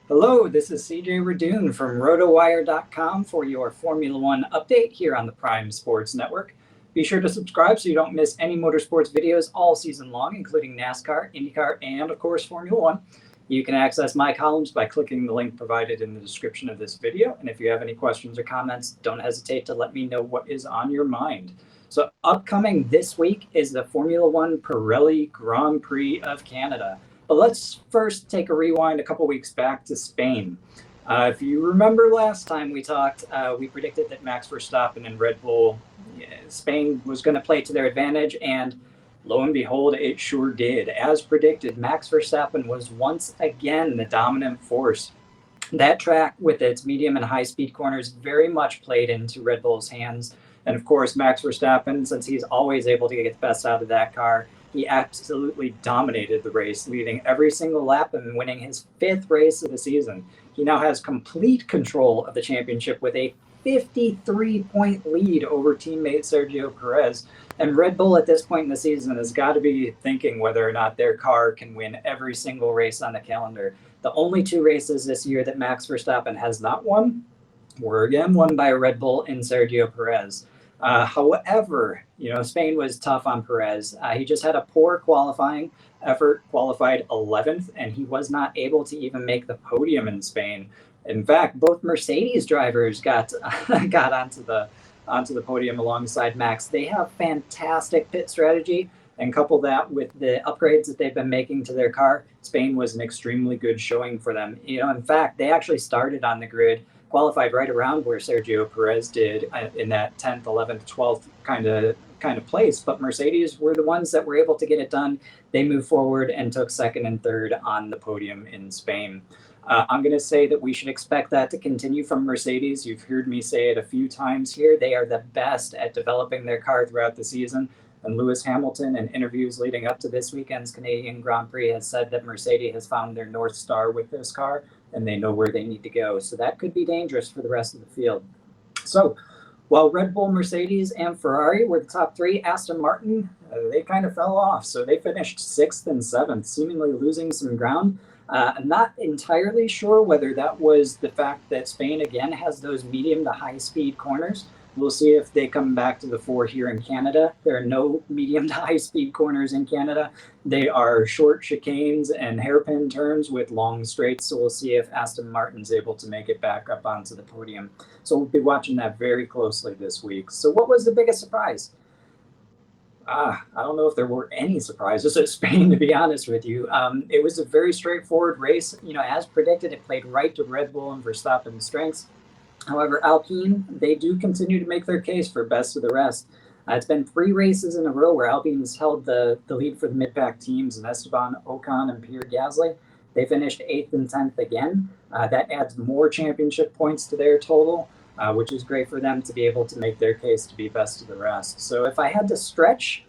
Hello, this is CJ Radune from RotoWire.com for your Formula One update here on the Prime Sports Network. Be sure to subscribe so you don't miss any motorsports videos all season long, including NASCAR, IndyCar, and of course Formula One. You can access my columns by clicking the link provided in the description of this video. And if you have any questions or comments, don't hesitate to let me know what is on your mind. So upcoming this week is the Formula One Pirelli Grand Prix of Canada. But let's first take a rewind a couple weeks back to Spain. If you remember last time we talked, we predicted that Max Verstappen and Red Bull, Spain was going to play to their advantage, and lo and behold, it sure did. As predicted, Max Verstappen was once again the dominant force. That track with its medium and high speed corners very much played into Red Bull's hands. And of course, Max Verstappen, since he's always able to get the best out of that car, he absolutely dominated the race, leading every single lap and winning his 5th race of the season. He now has complete control of the championship with a 53-point lead over teammate Sergio Perez. And Red Bull at this point in the season has got to be thinking whether or not their car can win every single race on the calendar. The only 2 races this year that Max Verstappen has not won were again won by Red Bull and Sergio Perez. However, Spain was tough on Perez. He just had a poor qualifying effort, qualified 11th, and he was not able to even make the podium in Spain. In fact, both Mercedes drivers got onto the podium alongside Max. They have fantastic pit strategy, and couple that with the upgrades that they've been making to their car, Spain was an extremely good showing for them. In fact, they actually started on the grid, qualified right around where Sergio Perez did in that 10th, 11th, 12th kind of place. But Mercedes were the ones that were able to get it done. They moved forward and took 2nd and 3rd on the podium in Spain. I'm going to say that we should expect that to continue from Mercedes. You've heard me say it a few times here. They are the best at developing their car throughout the season. And Lewis Hamilton, in interviews leading up to this weekend's Canadian Grand Prix, has said that Mercedes has found their North Star with this car, and they know where they need to go. So that could be dangerous for the rest of the field. So while Red Bull, Mercedes, and Ferrari were the top 3, Aston Martin, they kind of fell off. So they finished 6th and 7th, seemingly losing some ground. I'm not entirely sure whether that was the fact that Spain, again, has those medium to high speed corners. We'll see if they come back to the fore here in Canada. There are no medium to high speed corners in Canada. They are short chicanes and hairpin turns with long straights. So we'll see if Aston Martin's able to make it back up onto the podium. So we'll be watching that very closely this week. So what was the biggest surprise? I don't know if there were any surprises at Spain, to be honest with you. It was a very straightforward race. As predicted, it played right to Red Bull and Verstappen's strengths. However, Alpine, they do continue to make their case for best of the rest. It's been 3 races in a row where Alpine has held the lead for the mid-pack teams, and Esteban Ocon and Pierre Gasly. They finished 8th and 10th again. That adds more championship points to their total, which is great for them to be able to make their case to be best of the rest. So if I had to stretch,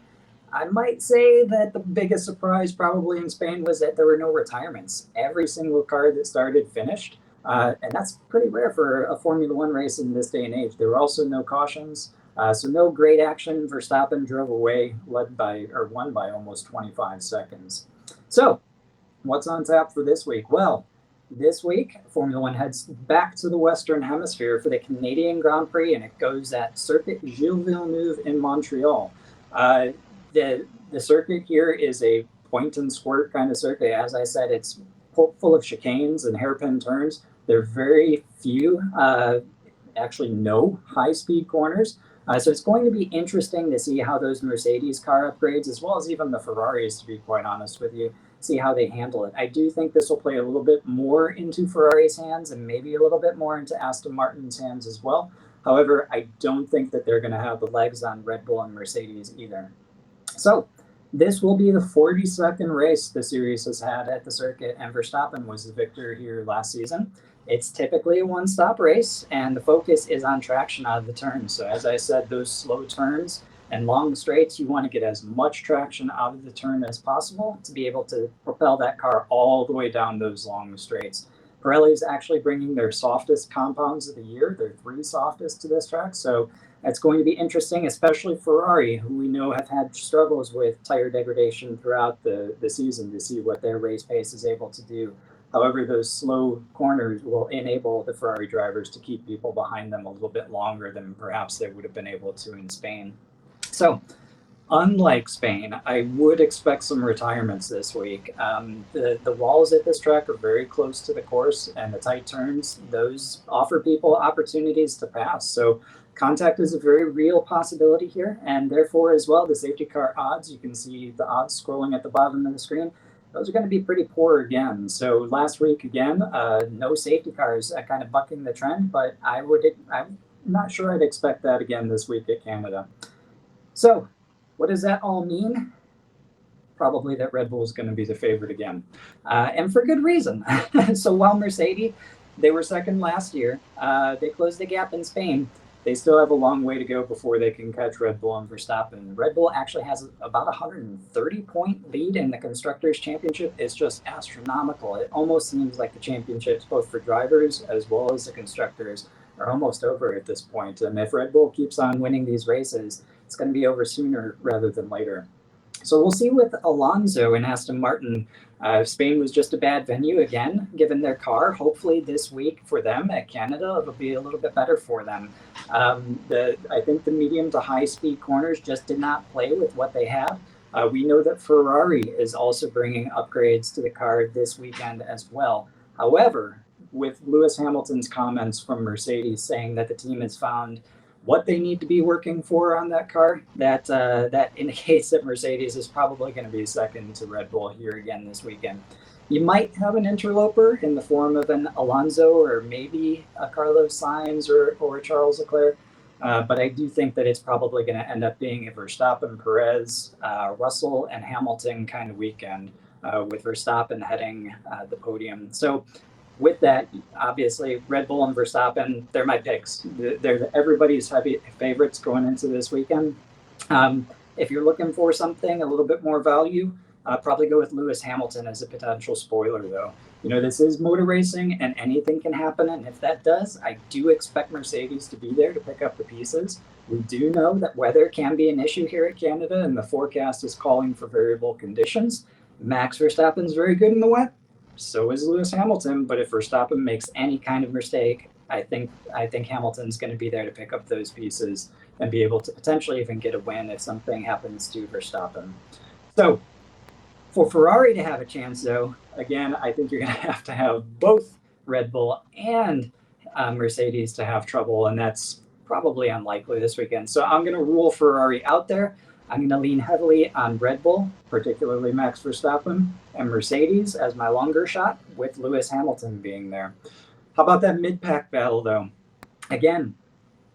I might say that the biggest surprise probably in Spain was that there were no retirements. Every single car that started finished. And that's pretty rare for a Formula One race in this day and age. There were also no cautions, so no great action. Verstappen drove away, won by almost 25 seconds. So, what's on tap for this week? Well, this week, Formula One heads back to the Western Hemisphere for the Canadian Grand Prix, and it goes at Circuit Gilles Villeneuve in Montreal. The circuit here is a point and squirt kind of circuit. As I said, it's full of chicanes and hairpin turns. There are very few, actually no high-speed corners. So it's going to be interesting to see how those Mercedes car upgrades, as well as even the Ferraris, to be quite honest with you, see how they handle it. I do think this will play a little bit more into Ferrari's hands and maybe a little bit more into Aston Martin's hands as well. However, I don't think that they're going to have the legs on Red Bull and Mercedes either. So this will be the 42nd race the series has had at the circuit, and Verstappen was the victor here last season. It's typically a one-stop race, and the focus is on traction out of the turns. So as I said, those slow turns and long straights, you want to get as much traction out of the turn as possible to be able to propel that car all the way down those long straights. Pirelli is actually bringing their softest compounds of the year, their 3 softest to this track. So that's going to be interesting, especially Ferrari, who we know have had struggles with tire degradation throughout the season, to see what their race pace is able to do. However, those slow corners will enable the Ferrari drivers to keep people behind them a little bit longer than perhaps they would have been able to in Spain. So, unlike Spain, I would expect some retirements this week. The walls at this track are very close to the course, and the tight turns, those offer people opportunities to pass. So contact is a very real possibility here, and therefore as well, the safety car odds, you can see the odds scrolling at the bottom of the screen. Those are going to be pretty poor again. So last week, again, no safety cars kind of bucking the trend, but I'm not sure I'd expect that again this week at Canada. So what does that all mean? Probably that Red Bull is going to be the favorite again, and for good reason. So while Mercedes, they were second last year, they closed the gap in Spain. They still have a long way to go before they can catch Red Bull and Verstappen. Red Bull actually has about 130-point lead in the Constructors' Championship. It's just astronomical. It almost seems like the championships, both for drivers as well as the constructors, are almost over at this point. And if Red Bull keeps on winning these races, it's going to be over sooner rather than later. So we'll see with Alonso and Aston Martin. Spain was just a bad venue again, given their car. Hopefully this week for them at Canada, it'll be a little bit better for them. I think the medium to high speed corners just did not play with what they had. We know that Ferrari is also bringing upgrades to the car this weekend as well. However, with Lewis Hamilton's comments from Mercedes saying that the team has found what they need to be working for on that car, that indicates that Mercedes is probably going to be second to Red Bull here again this weekend. You might have an interloper in the form of an Alonso or maybe a Carlos Sainz or a Charles Leclerc, but I do think that it's probably going to end up being a Verstappen, Perez, Russell, and Hamilton kind of weekend, with Verstappen heading the podium. So with that, obviously, Red Bull and Verstappen, they're my picks. They're everybody's heavy favorites going into this weekend. If you're looking for something, a little bit more value, probably go with Lewis Hamilton as a potential spoiler, though. You know, this is motor racing and anything can happen. And if that does, I do expect Mercedes to be there to pick up the pieces. We do know that weather can be an issue here at Canada, and the forecast is calling for variable conditions. Max Verstappen's very good in the wet. So is Lewis Hamilton, but if Verstappen makes any kind of mistake, I think Hamilton's going to be there to pick up those pieces and be able to potentially even get a win if something happens to Verstappen. So for Ferrari to have a chance, though, again, I think you're going to have both Red Bull and Mercedes to have trouble, and that's probably unlikely this weekend. So I'm going to rule Ferrari out there. I'm going to lean heavily on Red Bull, particularly Max Verstappen, and Mercedes as my longer shot, with Lewis Hamilton being there. How about that mid-pack battle, though? Again,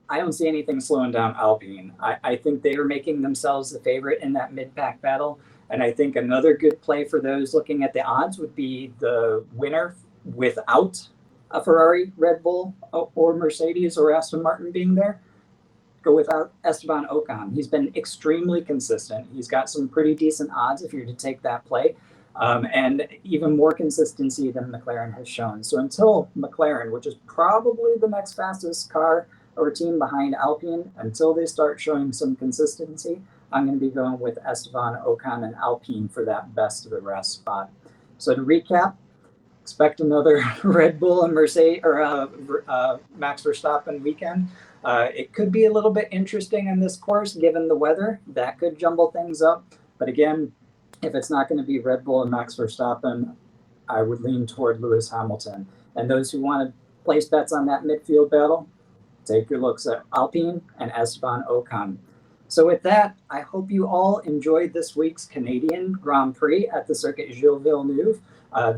I don't see anything slowing down Alpine. I think they are making themselves the favorite in that mid-pack battle, and I think another good play for those looking at the odds would be the winner without a Ferrari, Red Bull, or Mercedes or Aston Martin being there. Go without Esteban Ocon. He's been extremely consistent. He's got some pretty decent odds if you're to take that play, and even more consistency than McLaren has shown. So until McLaren, which is probably the next fastest car or team behind Alpine, until they start showing some consistency, I'm going to be going with Esteban Ocon and Alpine for that best of the rest spot. So to recap, expect another Red Bull and Mercedes or Max Verstappen weekend. It could be a little bit interesting in this course, given the weather. That could jumble things up. But again, if it's not going to be Red Bull and Max Verstappen, I would lean toward Lewis Hamilton. And those who want to place bets on that midfield battle, take your looks at Alpine and Esteban Ocon. So with that, I hope you all enjoyed this week's Canadian Grand Prix at the Circuit Gilles Villeneuve.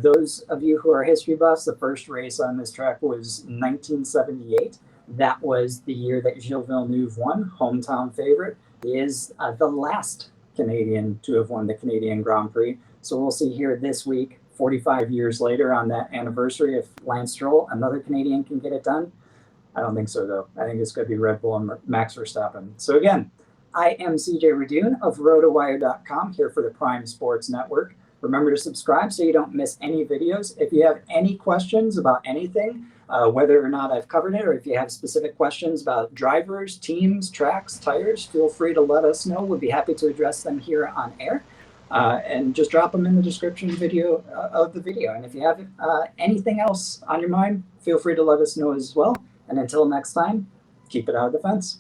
Those of you who are history buffs, the first race on this track was 1978. That was the year that Gilles Villeneuve won, hometown favorite. He is the last Canadian to have won the Canadian Grand Prix. So we'll see here this week, 45 years later on that anniversary, if Lance Stroll, another Canadian, can get it done. I don't think so, though. I think it's going to be Red Bull and Max Verstappen. So again, I am CJ Radune of RotoWire.com here for the Prime Sports Network. Remember to subscribe so you don't miss any videos. If you have any questions about anything, whether or not I've covered it, or if you have specific questions about drivers, teams, tracks, tires, feel free to let us know. We'd be happy to address them here on air. and just drop them in the description video of the video. And if you have anything else on your mind, feel free to let us know as well. And until next time, keep it out of the fence.